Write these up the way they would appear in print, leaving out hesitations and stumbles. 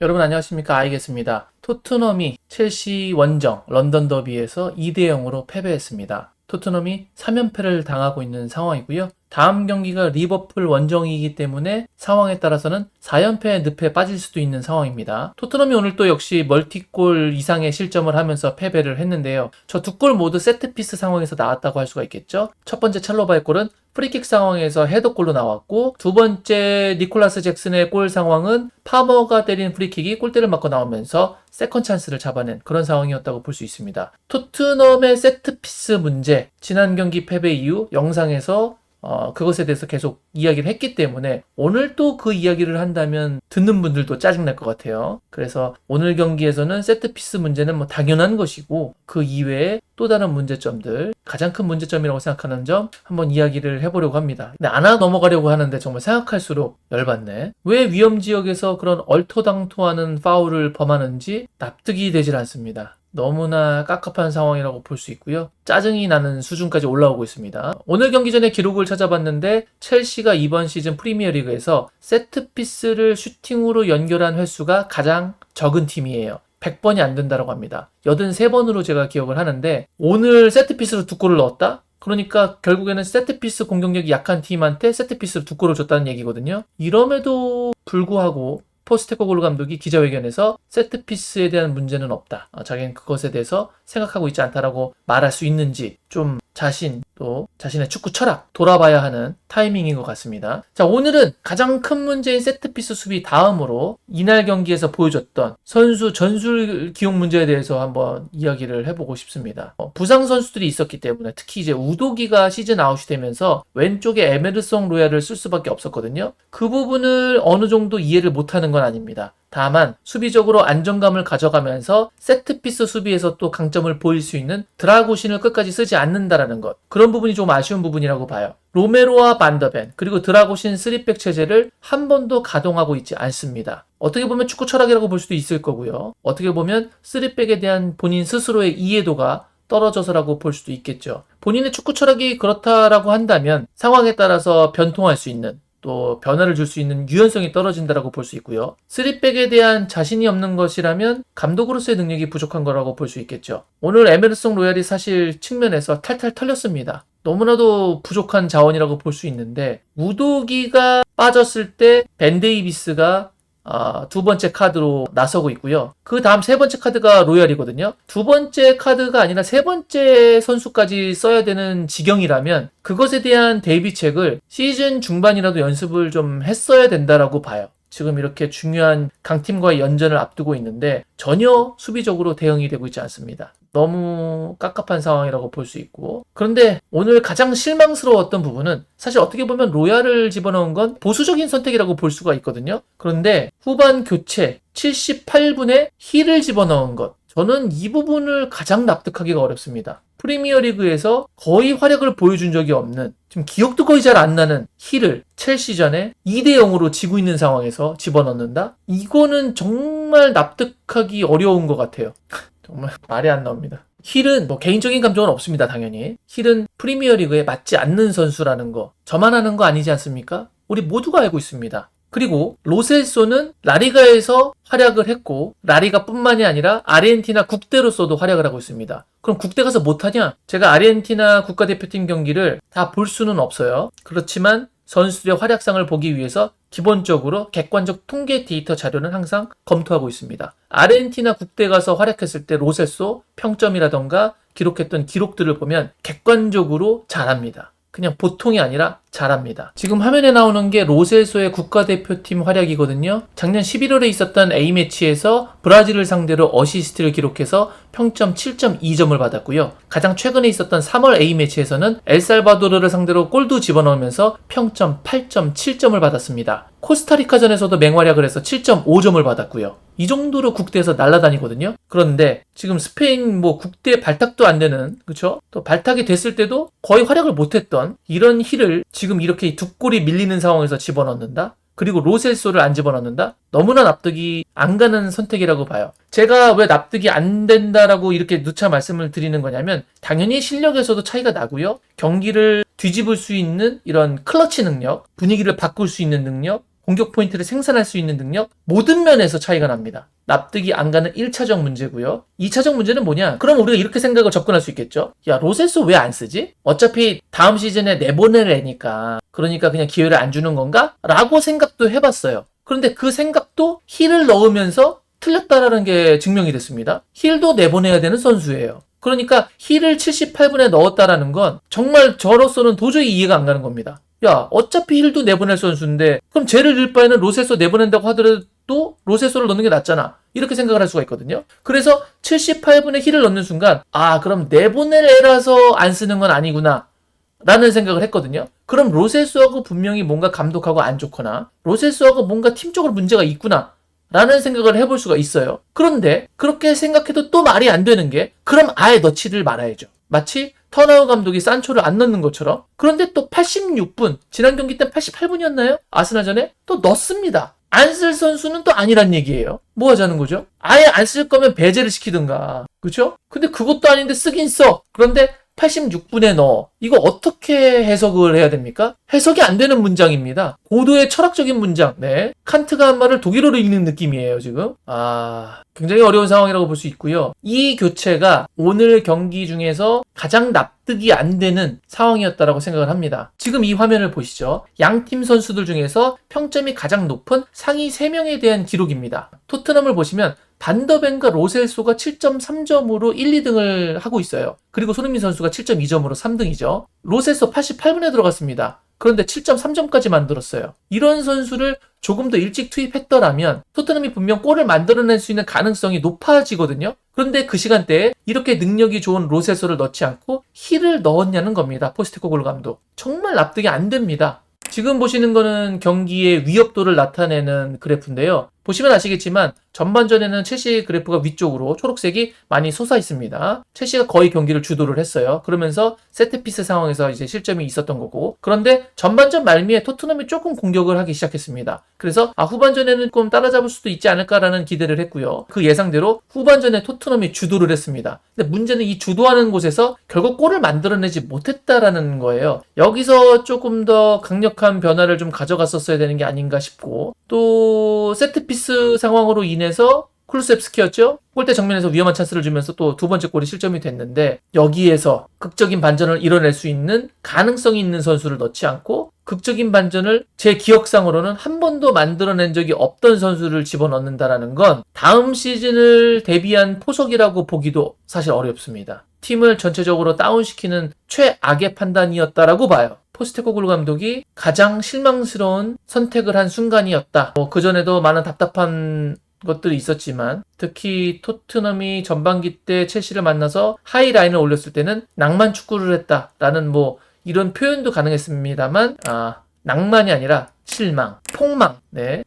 여러분 안녕하십니까, 아이겠습니다. 토트넘이 첼시 원정 런던 더비에서 2대 0으로 패배했습니다. 토트넘이 3연패를 당하고 있는 상황이고요. 다음 경기가 리버풀 원정이기 때문에 상황에 따라서는 4연패 늪에 빠질 수도 있는 상황입니다. 토트넘이 오늘 또 역시 멀티골 이상의 실점을 하면서 패배를 했는데요. 저 두 골 모두 세트피스 상황에서 나왔다고 할 수가 있겠죠. 첫 번째 찰로바의 골은 프리킥 상황에서 헤더골로 나왔고, 두 번째 니콜라스 잭슨의 골 상황은 파머가 때린 프리킥이 골대를 맞고 나오면서 세컨 찬스를 잡아낸 그런 상황이었다고 볼 수 있습니다. 토트넘의 세트피스 문제, 지난 경기 패배 이후 영상에서 그것에 대해서 계속 이야기를 했기 때문에 오늘 또 그 이야기를 한다면 듣는 분들도 짜증날 것 같아요. 그래서 오늘 경기에서는 세트피스 문제는 뭐 당연한 것이고, 그 이외에 또 다른 문제점들, 가장 큰 문제점이라고 생각하는 점 한번 이야기를 해보려고 합니다. 근데 안 하고 넘어가려고 하는데 정말 생각할수록 열받네. 왜 위험지역에서 그런 얼토당토하는 파울을 범하는지 납득이 되질 않습니다. 너무나 깝깝한 상황이라고 볼 수 있고요. 짜증이 나는 수준까지 올라오고 있습니다. 오늘 경기 전에 기록을 찾아봤는데 첼시가 이번 시즌 프리미어리그에서 세트피스를 슈팅으로 연결한 횟수가 가장 적은 팀이에요. 100번이 안 된다고 합니다. 83번으로 제가 기억을 하는데, 오늘 세트피스로 두 골을 넣었다? 그러니까 결국에는 세트피스 공격력이 약한 팀한테 세트피스로 두 골을 줬다는 얘기거든요. 이럼에도 불구하고 포스테코글루 감독이 기자회견에서 세트피스에 대한 문제는 없다, 자기는 그것에 대해서 생각하고 있지 않다라고 말할 수 있는지, 좀 또 자신의 축구 철학 돌아봐야 하는 타이밍인 것 같습니다. 자, 오늘은 가장 큰 문제인 세트피스 수비 다음으로 이날 경기에서 보여줬던 선수 전술 기용 문제에 대해서 한번 이야기를 해보고 싶습니다. 부상 선수들이 있었기 때문에, 특히 이제 우도기가 시즌 아웃이 되면서 왼쪽에 에메르송 로얄을 쓸 수밖에 없었거든요. 그 부분을 어느 정도 이해를 못하는 건 아닙니다. 다만 수비적으로 안정감을 가져가면서 세트피스 수비에서 또 강점을 보일 수 있는 드라구신을 끝까지 쓰지 않는다라는 것, 그런 부분이 좀 아쉬운 부분이라고 봐요. 로메로와 반더벤, 그리고 드라구신 3백 체제를 한 번도 가동하고 있지 않습니다. 어떻게 보면 축구 철학이라고 볼 수도 있을 거고요. 어떻게 보면 3백에 대한 본인 스스로의 이해도가 떨어져서라고 볼 수도 있겠죠. 본인의 축구 철학이 그렇다라고 한다면 상황에 따라서 변통할 수 있는, 또 변화를 줄 수 있는 유연성이 떨어진다라고 볼 수 있고요. 3백에 대한 자신이 없는 것이라면 감독으로서의 능력이 부족한 거라고 볼 수 있겠죠. 오늘 에메르송 로얄이 사실 측면에서 탈탈 털렸습니다. 너무나도 부족한 자원이라고 볼 수 있는데, 우도기가 빠졌을 때 벤 데이비스가 두 번째 카드로 나서고 있고요. 그 다음 세 번째 카드가 로얄이거든요. 두 번째 카드가 아니라 세 번째 선수까지 써야 되는 지경이라면 그것에 대한 대비책을 시즌 중반이라도 연습을 좀 했어야 된다라고 봐요. 지금 이렇게 중요한 강팀과의 연전을 앞두고 있는데 전혀 수비적으로 대응이 되고 있지 않습니다. 너무 깝깝한 상황이라고 볼 수 있고, 그런데 오늘 가장 실망스러웠던 부분은 사실 어떻게 보면 로얄을 집어넣은 건 보수적인 선택이라고 볼 수가 있거든요. 그런데 후반 교체 78분에 힐을 집어넣은 것, 저는 이 부분을 가장 납득하기가 어렵습니다. 프리미어리그에서 거의 활약을 보여준 적이 없는, 지금 기억도 거의 잘 안 나는 힐을 첼시전에 2대 0으로 지고 있는 상황에서 집어넣는다? 이거는 정말 납득하기 어려운 것 같아요. 정말 말이 안 나옵니다. 힐은 뭐 개인적인 감정은 없습니다, 당연히. 힐은 프리미어리그에 맞지 않는 선수라는 거, 저만 아는 거 아니지 않습니까? 우리 모두가 알고 있습니다. 그리고 로셀소는 라리가에서 활약을 했고, 라리가뿐만이 아니라 아르헨티나 국대로서도 활약을 하고 있습니다. 그럼 국대 가서 못하냐? 제가 아르헨티나 국가대표팀 경기를 다 볼 수는 없어요. 그렇지만 선수들의 활약상을 보기 위해서 기본적으로 객관적 통계 데이터 자료는 항상 검토하고 있습니다. 아르헨티나 국대 가서 활약했을 때 로셀소 평점이라던가 기록했던 기록들을 보면 객관적으로 잘합니다. 그냥 보통이 아니라 잘합니다. 지금 화면에 나오는 게 로셀소의 국가대표팀 활약이거든요. 작년 11월에 있었던 A매치에서 브라질을 상대로 어시스트를 기록해서 평점 7.2점을 받았고요. 가장 최근에 있었던 3월 A매치에서는 엘살바도르를 상대로 골도 집어넣으면서 평점 8.7점을 받았습니다. 코스타리카전에서도 맹활약을 해서 7.5점을 받았고요. 이 정도로 국대에서 날아다니거든요. 그런데 지금 스페인 국대 발탁도 안 되는, 그쵸? 또 발탁이 됐을 때도 거의 활약을 못했던 이런 힐을 지금 이렇게 두 골이 밀리는 상황에서 집어넣는다? 그리고 로셀소를 안 집어넣는다? 너무나 납득이 안 가는 선택이라고 봐요. 제가 왜 납득이 안 된다라고 이렇게 누차 말씀을 드리는 거냐면, 당연히 실력에서도 차이가 나고요. 경기를 뒤집을 수 있는 이런 클러치 능력, 분위기를 바꿀 수 있는 능력, 공격 포인트를 생산할 수 있는 능력, 모든 면에서 차이가 납니다. 납득이 안 가는 1차적 문제고요. 2차적 문제는 뭐냐? 그럼 우리가 이렇게 생각을 접근할 수 있겠죠? 야, 로셀소 왜 안 쓰지? 어차피 다음 시즌에 내보낼 애니까. 그러니까 그냥 기회를 안 주는 건가? 라고 생각도 해봤어요. 그런데 그 생각도 힐을 넣으면서 틀렸다라는 게 증명이 됐습니다. 힐도 내보내야 되는 선수예요. 그러니까 힐을 78분에 넣었다라는 건 정말 저로서는 도저히 이해가 안 가는 겁니다. 야, 어차피 힐도 내보낼 선수인데 그럼 쟤를 잃을 바에는 로세소 내보낸다고 하더라도 로세소를 넣는 게 낫잖아. 이렇게 생각을 할 수가 있거든요. 그래서 78분에 힐을 넣는 순간 그럼 내보낼 애라서 안 쓰는 건 아니구나 라는 생각을 했거든요. 그럼 로세소하고 분명히 뭔가 감독하고 안 좋거나 로세소하고 뭔가 팀적으로 문제가 있구나 라는 생각을 해볼 수가 있어요. 그런데 그렇게 생각해도 또 말이 안 되는 게 그럼 아예 넣지를 말아야죠. 마치 터나우 감독이 산초를 안 넣는 것처럼. 그런데 또 86분, 지난 경기 때 88분이었나요? 아스날전에 또 넣습니다. 안 쓸 선수는 또 아니란 얘기예요. 뭐 하자는 거죠? 아예 안 쓸 거면 배제를 시키든가. 그렇죠? 근데 그것도 아닌데 쓰긴 써. 그런데 86분에 넣어. 이거 어떻게 해석을 해야 됩니까? 해석이 안 되는 문장입니다. 고도의 철학적인 문장. 네. 칸트가 한 말을 독일어로 읽는 느낌이에요, 지금. 굉장히 어려운 상황이라고 볼 수 있고요. 이 교체가 오늘 경기 중에서 가장 납득이 안 되는 상황이었다라고 생각을 합니다. 지금 이 화면을 보시죠. 양팀 선수들 중에서 평점이 가장 높은 상위 3명에 대한 기록입니다. 토트넘을 보시면 반더벤과 로셀소가 7.3점으로 1, 2등을 하고 있어요. 그리고 손흥민 선수가 7.2점으로 3등이죠. 로셀소 88분에 들어갔습니다. 그런데 7.3점까지 만들었어요. 이런 선수를 조금 더 일찍 투입했더라면 토트넘이 분명 골을 만들어낼 수 있는 가능성이 높아지거든요. 그런데 그 시간대에 이렇게 능력이 좋은 로셀소를 넣지 않고 힐을 넣었냐는 겁니다. 포스테코글루 감독. 정말 납득이 안 됩니다. 지금 보시는 거는 경기의 위협도를 나타내는 그래프인데요. 보시면 아시겠지만 전반전에는 첼시 그래프가 위쪽으로 초록색이 많이 솟아 있습니다. 첼시가 거의 경기를 주도를 했어요. 그러면서 세트피스 상황에서 이제 실점이 있었던 거고. 그런데 전반전 말미에 토트넘이 조금 공격을 하기 시작했습니다. 그래서 후반전에는 좀 따라잡을 수도 있지 않을까라는 기대를 했고요. 그 예상대로 후반전에 토트넘이 주도를 했습니다. 근데 문제는 이 주도하는 곳에서 결국 골을 만들어내지 못했다라는 거예요. 여기서 조금 더 강력한 변화를 좀 가져갔었어야 되는 게 아닌가 싶고, 또 세트피스 상황으로 인해서 쿨루셉스키였죠? 골대 정면에서 위험한 찬스를 주면서 또 두 번째 골이 실점이 됐는데, 여기에서 극적인 반전을 이뤄낼 수 있는 가능성이 있는 선수를 넣지 않고 극적인 반전을 제 기억상으로는 한 번도 만들어낸 적이 없던 선수를 집어넣는다라는 건 다음 시즌을 대비한 포석이라고 보기도 사실 어렵습니다. 팀을 전체적으로 다운시키는 최악의 판단이었다라고 봐요. 포스테코글루 감독이 가장 실망스러운 선택을 한 순간이었다. 그전에도 많은 답답한 것들이 있었지만 특히 토트넘이 전반기 때 첼시를 만나서 하이라인을 올렸을 때는 낭만 축구를 했다라는 이런 표현도 가능했습니다만 낭만이 아니라 실망, 폭망,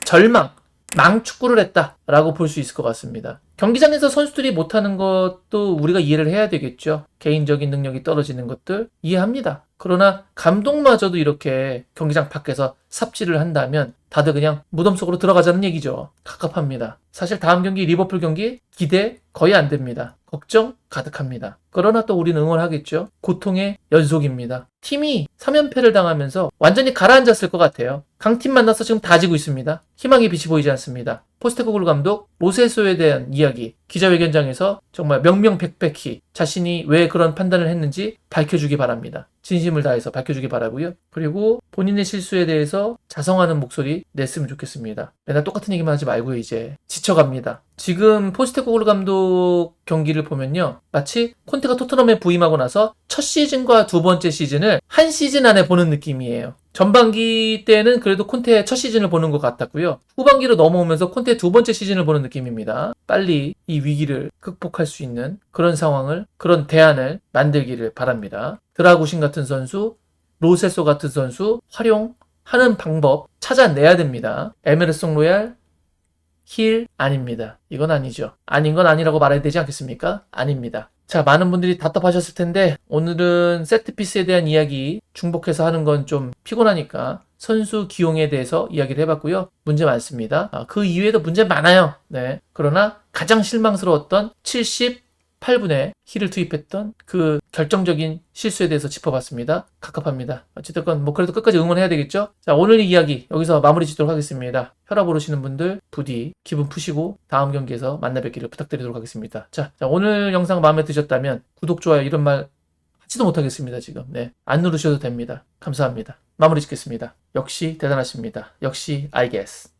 절망, 망축구를 했다라고 볼 수 있을 것 같습니다. 경기장에서 선수들이 못하는 것도 우리가 이해를 해야 되겠죠. 개인적인 능력이 떨어지는 것들 이해합니다. 그러나 감독마저도 이렇게 경기장 밖에서 삽질을 한다면 다들 그냥 무덤 속으로 들어가자는 얘기죠. 갑갑합니다. 사실 다음 경기 리버풀 경기 기대 거의 안 됩니다. 걱정 가득합니다. 그러나 또 우리는 응원하겠죠. 고통의 연속입니다. 팀이 3연패를 당하면서 완전히 가라앉았을 것 같아요. 강팀 만나서 지금 다 지고 있습니다. 희망의 빛이 보이지 않습니다. 포스테코글루 감독 로세소에 대한 이야기 기자회견장에서 정말 명명백백히 자신이 왜 그런 판단을 했는지 밝혀주기 바랍니다. 진심을 다해서 밝혀주기 바라고요. 그리고 본인의 실수에 대해서 자성하는 목소리 냈으면 좋겠습니다. 맨날 똑같은 얘기만 하지 말고요. 이제 지쳐갑니다. 지금 포스테코글루 감독 경기를 보면요, 마치 콘테가 토트넘에 부임하고 나서 첫 시즌과 두 번째 시즌을 한 시즌 안에 보는 느낌이에요. 전반기 때는 그래도 콘테의 첫 시즌을 보는 것 같았고요. 후반기로 넘어오면서 콘테의 두 번째 시즌을 보는 느낌입니다. 빨리 이 위기를 극복할 수 있는 그런 상황을, 그런 대안을 만들기를 바랍니다. 드라구신 같은 선수, 로세소 같은 선수 활용하는 방법 찾아내야 됩니다. 에메르송 로얄 힐 아닙니다. 이건 아니죠. 아닌 건 아니라고 말해야 되지 않겠습니까? 아닙니다. 자, 많은 분들이 답답하셨을 텐데 오늘은 세트피스에 대한 이야기 중복해서 하는 건 좀 피곤하니까 선수 기용에 대해서 이야기를 해봤고요. 문제 많습니다. 그 이외에도 문제 많아요. 그러나 가장 실망스러웠던 8분에 힐을 투입했던 그 결정적인 실수에 대해서 짚어봤습니다. 갑갑합니다. 어쨌든 뭐 그래도 끝까지 응원해야 되겠죠? 자, 오늘 이야기 여기서 마무리 짓도록 하겠습니다. 혈압 오르시는 분들 부디 기분 푸시고 다음 경기에서 만나 뵙기를 부탁드리도록 하겠습니다. 자, 오늘 영상 마음에 드셨다면 구독, 좋아요 이런 말 하지도 못하겠습니다, 지금. 네. 안 누르셔도 됩니다. 감사합니다. 마무리 짓겠습니다. 역시 대단하십니다. 역시 I guess.